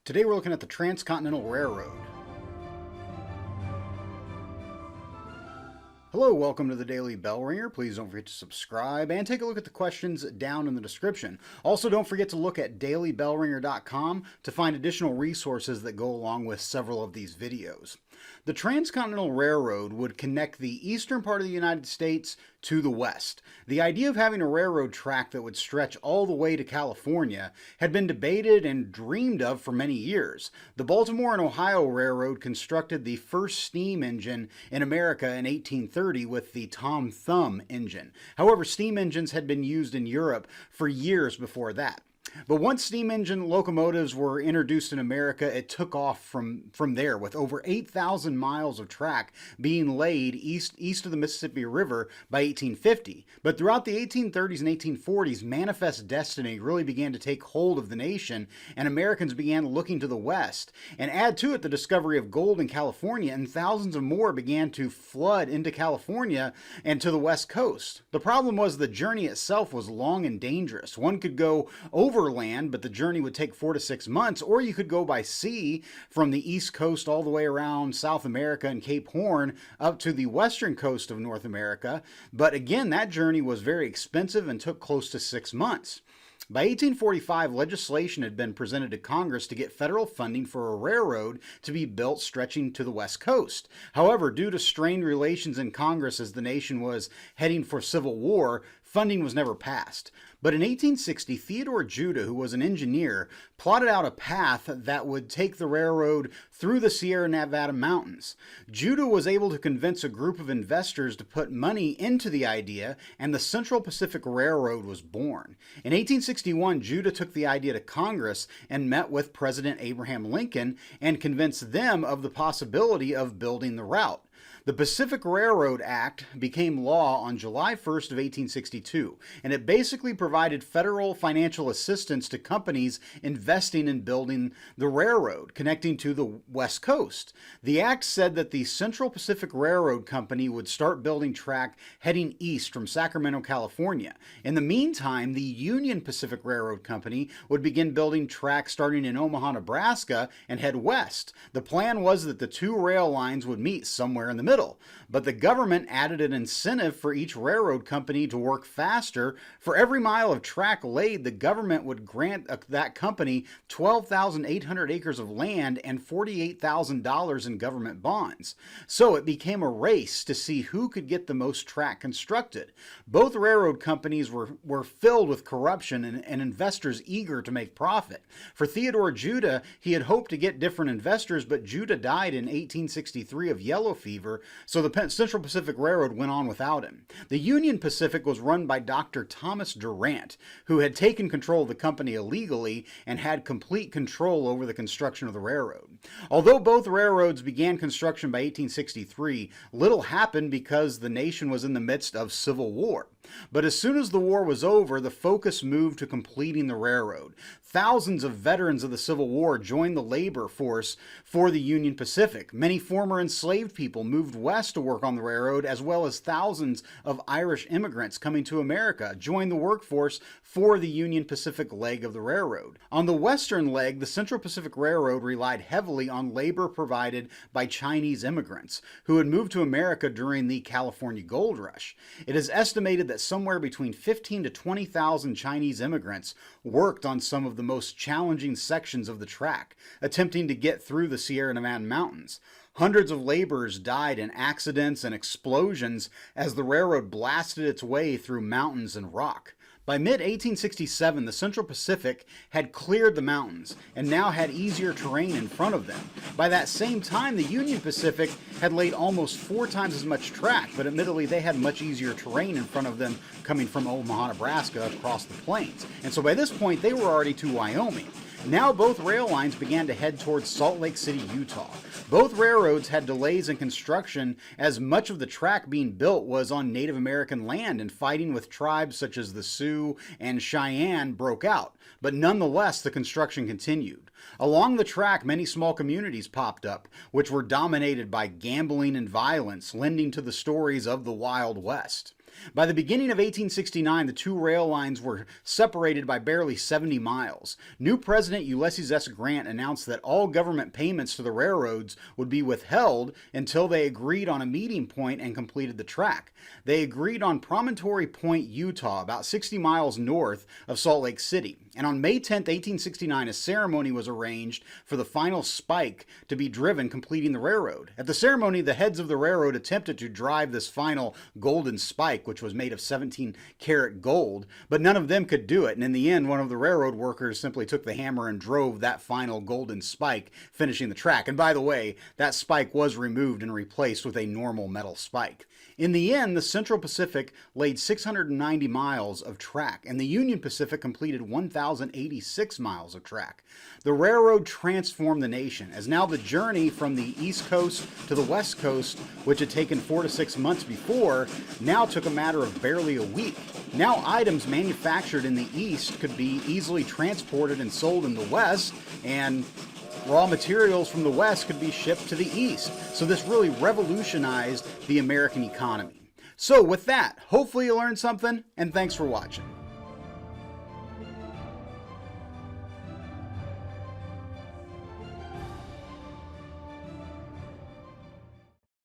Today we're looking at the Transcontinental Railroad. Hello, welcome to the Daily Bellringer. Please don't forget to subscribe and take a look at the questions down in the description. Also, don't forget to look at dailybellringer.com to find additional resources that go along with several of these videos. The Transcontinental Railroad would connect the eastern part of the United States to the west. The idea of having a railroad track that would stretch all the way to California had been debated and dreamed of for many years. The Baltimore and Ohio Railroad constructed the first steam engine in America in 1830 with the Tom Thumb engine. However, steam engines had been used in Europe for years before that. But once steam engine locomotives were introduced in America, it took off from there, with over 8,000 miles of track being laid east of the Mississippi River by 1850. But throughout the 1830s and 1840s, manifest destiny really began to take hold of the nation, and Americans began looking to the west. And add to it the discovery of gold in California, and thousands of more began to flood into California and to the west coast. The problem was the journey itself was long and dangerous. One could go overland, but the journey would take 4 to 6 months, or you could go by sea from the east coast all the way around South America and Cape Horn up to the western coast of North America. But again, that journey was very expensive and took close to 6 months. By 1845, legislation had been presented to Congress to get federal funding for a railroad to be built stretching to the west coast. However, due to strained relations in Congress as the nation was heading for civil war, funding was never passed. But in 1860, Theodore Judah, who was an engineer, plotted out a path that would take the railroad through the Sierra Nevada mountains. Judah was able to convince a group of investors to put money into the idea, and the Central Pacific Railroad was born. In 1861, Judah took the idea to Congress and met with President Abraham Lincoln and convinced them of the possibility of building the route. The Pacific Railroad Act became law on July 1st of 1862, and it basically provided federal financial assistance to companies investing in building the railroad connecting to the West Coast. The act said that the Central Pacific Railroad Company would start building track heading east from Sacramento, California. In the meantime, the Union Pacific Railroad Company would begin building track starting in Omaha, Nebraska, and head west. The plan was that the two rail lines would meet somewhere in the middle, but the government added an incentive for each railroad company to work faster. For every mile of track laid, the government would grant that company 12,800 acres of land and $48,000 in government bonds. So it became a race to see who could get the most track constructed. Both railroad companies were filled with corruption and investors eager to make profit. For Theodore Judah, he had hoped to get different investors, but Judah died in 1863 of yellow fever, so the Central Pacific Railroad went on without him. The Union Pacific was run by Dr. Thomas Durant, who had taken control of the company illegally and had complete control over the construction of the railroad. Although both railroads began construction by 1863, little happened because the nation was in the midst of civil war. But as soon as the war was over, the focus moved to completing the railroad. Thousands of veterans of the Civil War joined the labor force for the Union Pacific. Many former enslaved people moved west to work on the railroad, as well as thousands of Irish immigrants coming to America joined the workforce for the Union Pacific leg of the railroad. On the western leg, the Central Pacific Railroad relied heavily on labor provided by Chinese immigrants who had moved to America during the California Gold Rush. It is estimated that somewhere between 15,000 to 20,000 Chinese immigrants worked on some of the most challenging sections of the track, attempting to get through the Sierra Nevada mountains. Hundreds of laborers died in accidents and explosions as the railroad blasted its way through mountains and rock. By mid-1867, the Central Pacific had cleared the mountains and now had easier terrain in front of them. By that same time, the Union Pacific had laid almost 4 times as much track, but admittedly they had much easier terrain in front of them coming from Omaha, Nebraska across the plains. And so by this point, they were already to Wyoming. Now both rail lines began to head towards Salt Lake City, Utah. Both railroads had delays in construction as much of the track being built was on Native American land, and fighting with tribes such as the Sioux and Cheyenne broke out. But nonetheless, the construction continued. Along the track, many small communities popped up, which were dominated by gambling and violence, lending to the stories of the Wild West. By the beginning of 1869, the two rail lines were separated by barely 70 miles. New President Ulysses S. Grant announced that all government payments to the railroads would be withheld until they agreed on a meeting point and completed the track. They agreed on Promontory Point, Utah, about 60 miles north of Salt Lake City. And on May 10, 1869, a ceremony was arranged for the final spike to be driven, completing the railroad. At the ceremony, the heads of the railroad attempted to drive this final golden spike, which was made of 17-karat gold, but none of them could do it. And in the end, one of the railroad workers simply took the hammer and drove that final golden spike, finishing the track. And by the way, that spike was removed and replaced with a normal metal spike. In the end, the Central Pacific laid 690 miles of track, and the Union Pacific completed 1,086 miles of track. The railroad transformed the nation, as now the journey from the East Coast to the West Coast, which had taken 4 to 6 months before, now took a matter of barely a week. Now items manufactured in the East could be easily transported and sold in the West, and raw materials from the West could be shipped to the East. So this really revolutionized the American economy. So with that, hopefully you learned something, and thanks for watching.